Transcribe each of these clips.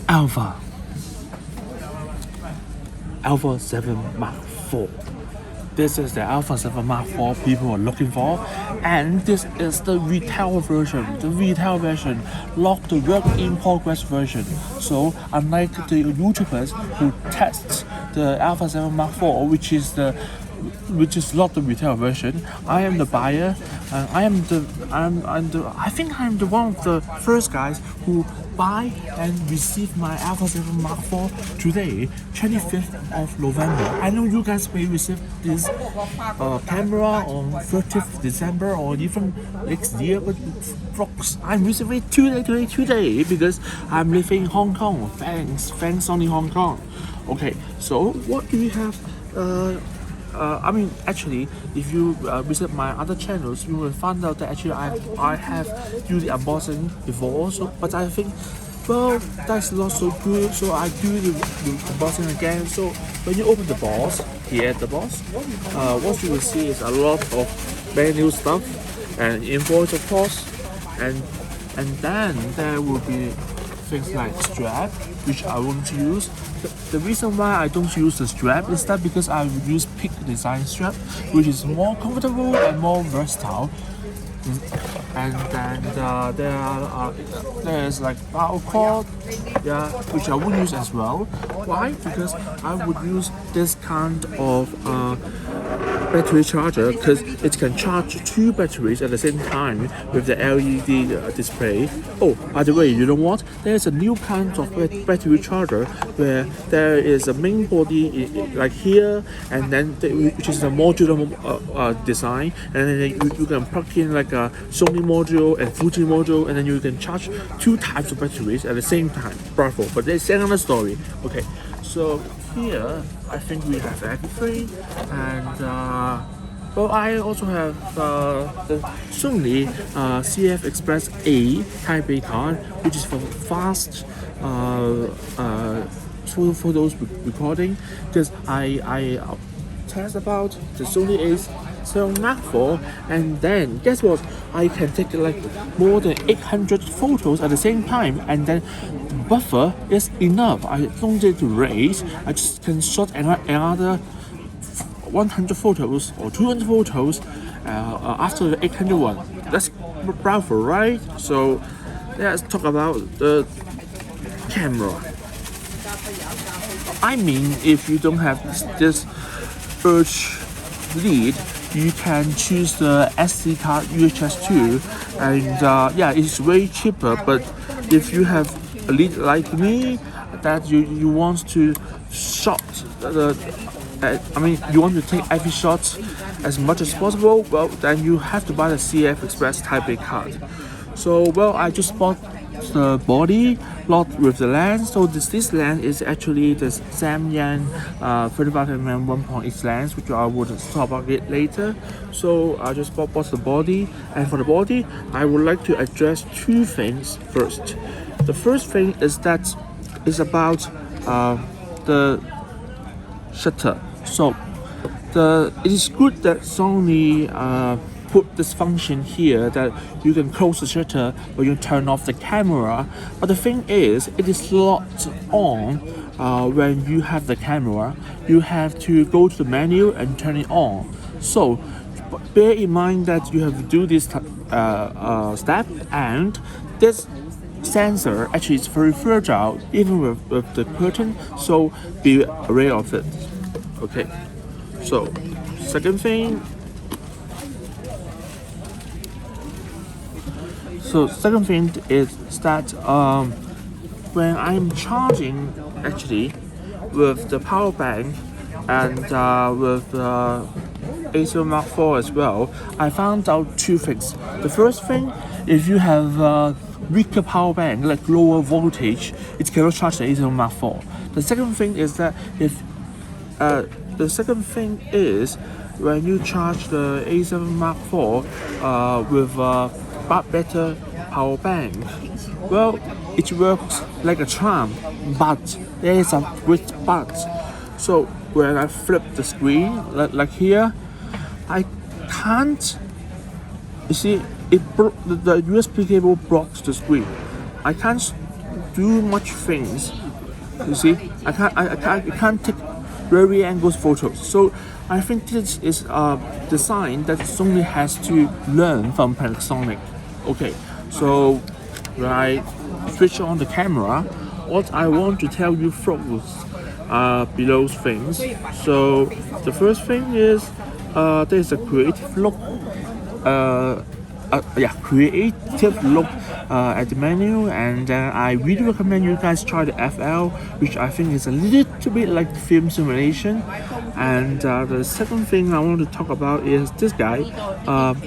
Alpha Alpha 7 Mark IV. This is the Alpha 7 Mark IV people are looking for, and this is the retail version. The retail version, not the work in progress version. So unlike the YouTubers who test the Alpha 7 Mark IV, which is not the retail version, I am the buyer, and I think I'm the one of the first guys who buy and receive my Alpha 7 Mark IV today, 25th of November. I know you guys may receive this camera on 30th December or even next year, but folks, I'm receiving it today because I'm living in Hong Kong. Thanks Sony Hong Kong. Okay, so what do we have? I mean, actually, if you visit my other channels, you will find out that actually I have used the unboxing before also, but I think, well, that's not so good, so I do the unboxing again. So when you open the box, here at the box, what you will see is a lot of menu stuff and invoice, of course, and then there will be things like strap, which I won't use. The reason why I don't use the strap is that because I will use Peak design strap, which is more comfortable and more versatile. And then there's like power cord, yeah, which I would use as well. Why? Because I would use this kind of battery charger because it can charge two batteries at the same time with the LED display. Oh, by the way, you know what? There's a new kind of battery charger where there is a main body like here, and then which is a modular design, and then you can plug in like a Sony module and Fuji module, and then you can charge two types of batteries at the same time. Bravo! But that's another story. Okay, so here I think we have everything, and well, I also have the Sony CF Express A Type A card, which is for fast photos recording, because I test about the Sony A7 Mark IV, and then guess what? I can take like more than 800 photos at the same time, and then the buffer is enough. I don't need to raise. I just can shot another 100 photos or 200 photos after the 800 one. That's powerful, right? So let's talk about the camera. I mean, if you don't have this urge lead, you can choose the SD card UHS 2, and yeah, it's way cheaper. But if you have a lead like me, that you want to shot you want to take every shot as much as possible, well, then you have to buy the CF Express Type A card. So, well, I just bought the body, not with the lens. So this lens is actually the Samyang 35mm 1.8 lens, which I would talk about it later. So I just bought the body, and for the body, I would like to address two things first. The first thing is that it's about the shutter. So it is good that Sony put this function here that you can close the shutter or you turn off the camera. But the thing is, it is locked on when you have the camera. You have to go to the menu and turn it on. So bear in mind that you have to do this step, and this sensor actually is very fragile even with the curtain, so be aware of it. Okay, so second thing is that when I'm charging actually with the power bank and with the A7 Mark IV as well, I found out two things. The first thing, if you have weaker power bank, like lower voltage, it cannot charge the A7 Mark IV. The second thing is when you charge the A7 Mark IV with a better power bank, well, it works like a charm, but there is a great but. So when I flip the screen, like here, I can't. You see, the USB cable blocks the screen. I can't do much things. You see, I can't take very angles photos. So I think this is a design that Sony has to learn from Panasonic. Okay, so when I switch on the camera, what I want to tell you folks are below things. So the first thing is there's a creative look. Creative look at the menu, and I really recommend you guys try the FL, which I think is a little bit like film simulation. And the second thing I want to talk about is this guy,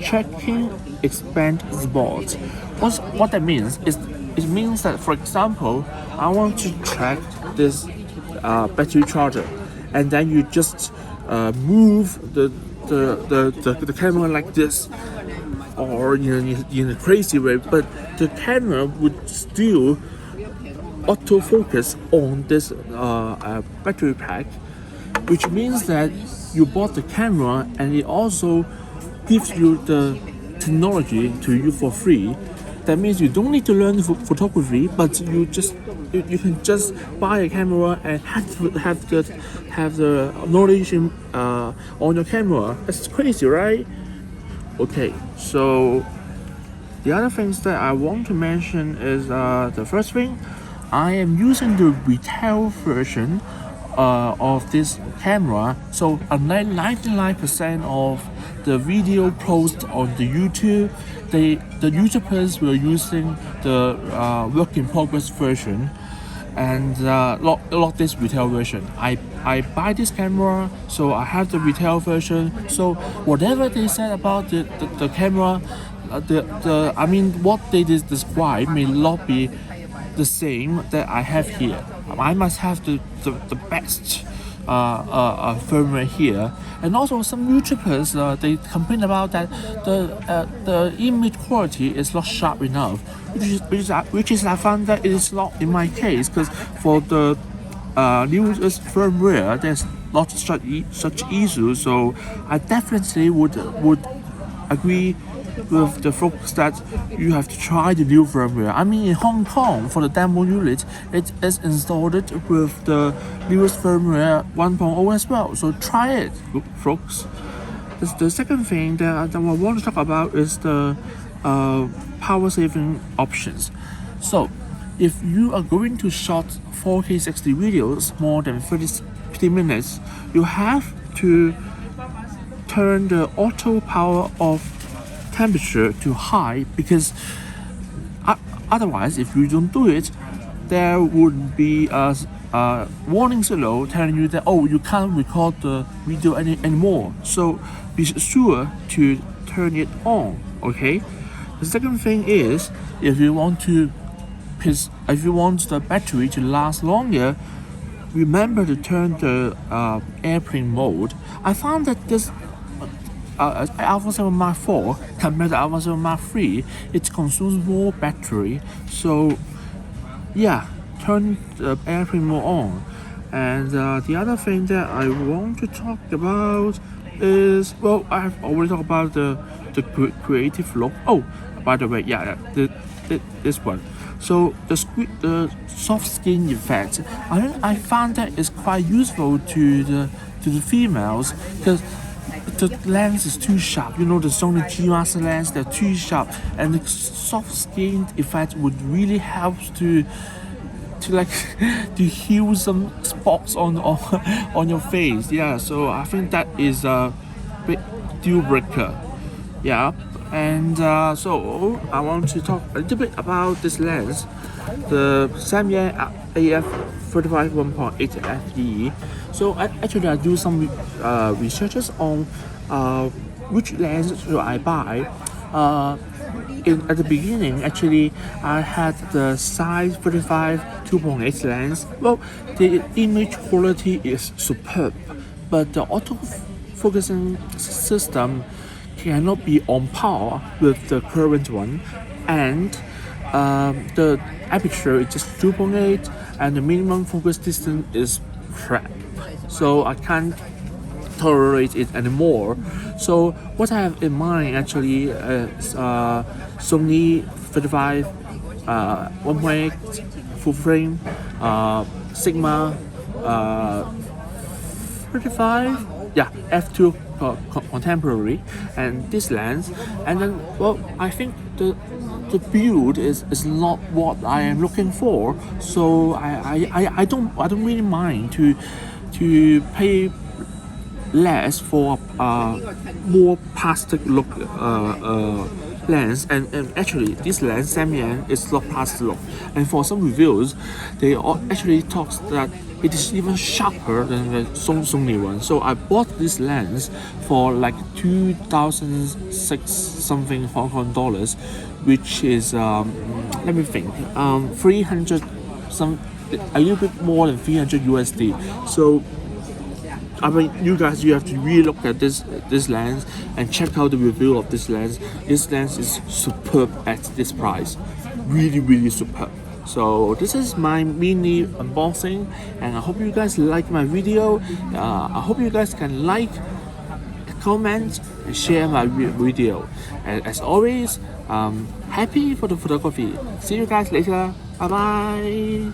checking expand spots. What that means is it means that, for example, I want to track this battery charger, and then you just move the camera like this, or in a crazy way, but the camera would still autofocus on this battery pack, which means that you bought the camera and it also gives you the technology to you for free. That means you don't need to learn photography, but you can just buy a camera and have the knowledge on your camera. That's crazy, right? Okay, so the other things that I want to mention is the first thing, I am using the retail version of this camera. So unlike 99% of the video posts on the YouTube, the YouTubers were using the work in progress version, and not this retail version. I buy this camera, so I have the retail version. So whatever they said about the camera, what they describe may not be the same that I have here. I must have the best firmware here. And also some YouTubers they complain about that the image quality is not sharp enough, which is I found that it is not in my case, because for the newest firmware there's not such issue. So I definitely would agree with the folks that you have to try the new firmware. I mean, in Hong Kong, for the demo unit, it is installed with the newest firmware 1.0 as well. So try it, folks. The second thing that I want to talk about is the power saving options. So if you are going to shot 4K 60 videos more than 30 minutes, you have to turn the auto power of temperature to high, because otherwise, if you don't do it, there would be a warning signal telling you that, oh, you can't record the video anymore. So be sure to turn it on. Okay. The second thing is, if you want the battery to last longer, remember to turn the airplane mode. I found that this Alpha 7 Mark IV compared to Alpha 7 Mark III, it consumes more battery. So yeah, turn the airplane mode on. And the other thing that I want to talk about is, well, I've already talked about the creative look. Oh, by the way, this one. So the soft skin effect, I found that it's quite useful to the females, because the lens is too sharp. The Sony G Master lens, they're too sharp, and the soft skin effect would really help to heal some spots on your face. Yeah, so I think that is a big deal breaker. Yeah, and so I want to talk a little bit about this lens, the Sony AF35 1.8 FE. So actually I do some researches on which lens should I buy. At the beginning, actually, I had the size 35 2.8 lens. Well, the image quality is superb, but the auto-focusing system cannot be on par with the current one, and the aperture is just 2.8, and the minimum focus distance is crap. So I can't tolerate it anymore. So what I have in mind actually is Sony 35 1.8 full frame, Sigma 35, yeah, f2 contemporary, and this lens. And then, well, I think the build is not what I am looking for, so I don't really mind to pay less for more plastic look lens, and actually this lens Samyang is not plastic look, and for some reviews they actually talk that it is even sharper than the Sony one. So I bought this lens for like 2,006 something Hong Kong dollars, which is let me think, 300 some, a little bit more than 300 USD. So I mean, you guys, you have to really look at this lens and check out the review of this lens. This lens is superb at this price, really superb. So this is my mini unboxing, and I hope you guys like my video. I hope you guys can like, comment, and share my video. And as always, happy for the photography. See you guys later. Bye bye.